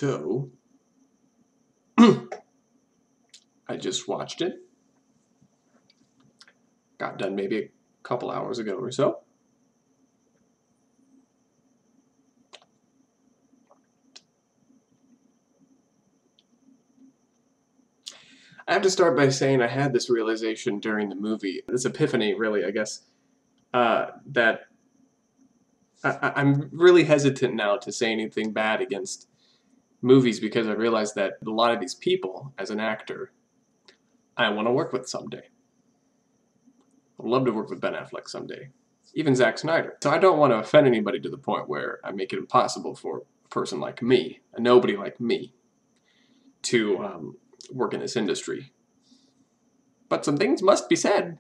So, I just watched it. Got done maybe a couple hours ago or so. I have to start by saying I had this realization during the movie, this epiphany, really, I guess, that I'm really hesitant now to say anything bad against movies because I realize that a lot of these people, as an actor, I want to work with someday. I'd love to work with Ben Affleck someday. Even Zack Snyder. So I don't want to offend anybody to the point where I make it impossible for a person like me, a nobody like me, to work in this industry. But some things must be said.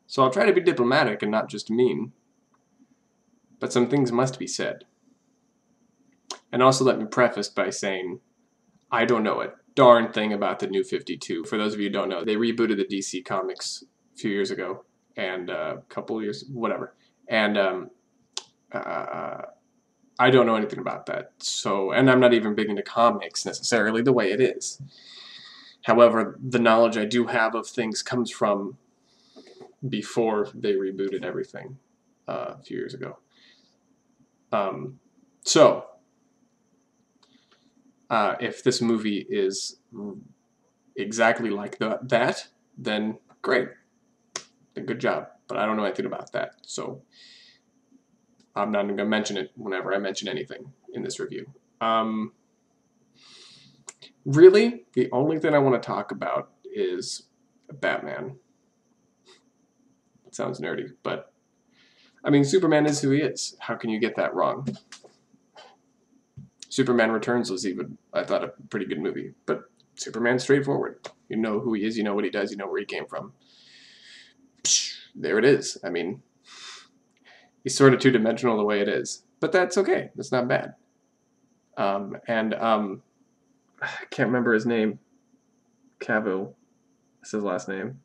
So I'll try to be diplomatic and not just mean. But some things must be said. And also let me preface by saying, I don't know a darn thing about the New 52. For those of you who don't know, they rebooted the DC Comics a few years ago. And a couple years, whatever. And I don't know anything about that. So, and I'm not even big into comics necessarily the way it is. However, the knowledge I do have of things comes from before they rebooted everything a few years ago. If this movie is exactly like that, then great. Then good job. But I don't know anything about that, so I'm not going to mention it whenever I mention anything in this review. Really, the only thing I want to talk about is Batman. It sounds nerdy, but I mean, Superman is who he is. How can you get that wrong? Superman Returns was even, I thought, a pretty good movie. But Superman's straightforward. You know who he is, you know what he does, you know where he came from. Psh, there it is. I mean, he's sort of two-dimensional the way it is. But that's okay. That's not bad. I can't remember his name. Cavill is his last name.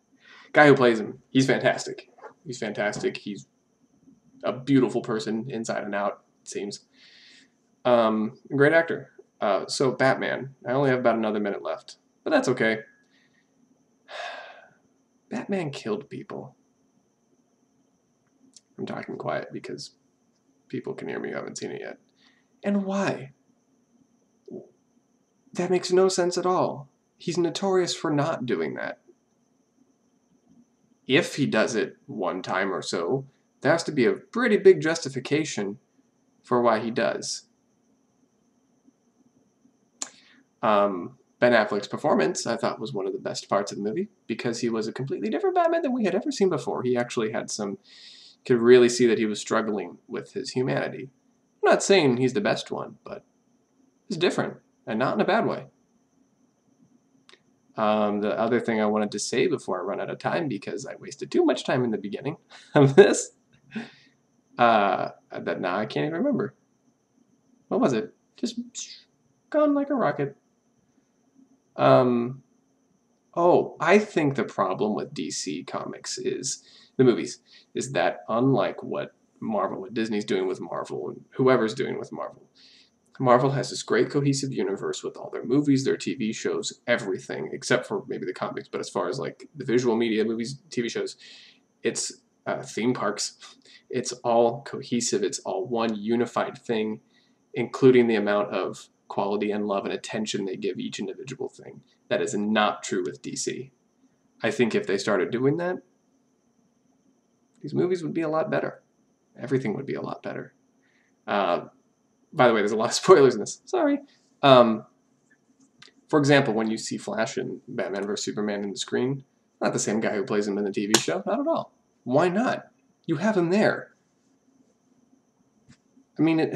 Guy who plays him. He's fantastic. He's fantastic. He's a beautiful person inside and out, it seems. Great actor. So Batman. I only have about another minute left, but that's okay. Batman killed people. I'm talking quiet because people can hear me who haven't seen it yet. And why? That makes no sense at all. He's notorious for not doing that. If he does it one time or so, there has to be a pretty big justification for why he does. Ben Affleck's performance, I thought, was one of the best parts of the movie because he was a completely different Batman than we had ever seen before. He actually had could really see that he was struggling with his humanity. I'm not saying he's the best one, but he's different, and not in a bad way. The other thing I wanted to say before I run out of time, because I wasted too much time in the beginning of this, that now I can't even remember. What was it? Just gone like a rocket. I think the problem with DC Comics is the movies, is that unlike what Disney's doing with Marvel, and whoever's doing with Marvel, Marvel has this great cohesive universe with all their movies, their TV shows, everything, except for maybe the comics, but as far as like the visual media, movies, TV shows, it's theme parks. It's all cohesive, it's all one unified thing, including the amount of quality and love and attention they give each individual thing. That is not true with DC. I think if they started doing that, these movies would be a lot better. Everything would be a lot better. By the way, there's a lot of spoilers in this. Sorry. For example, when you see Flash in Batman vs. Superman in the screen, not the same guy who plays him in the TV show. Not at all. Why not? You have him there. I mean,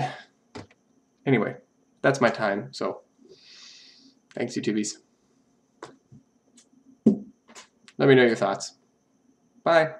Anyway, that's my time, so thanks, YouTubies. Let me know your thoughts. Bye.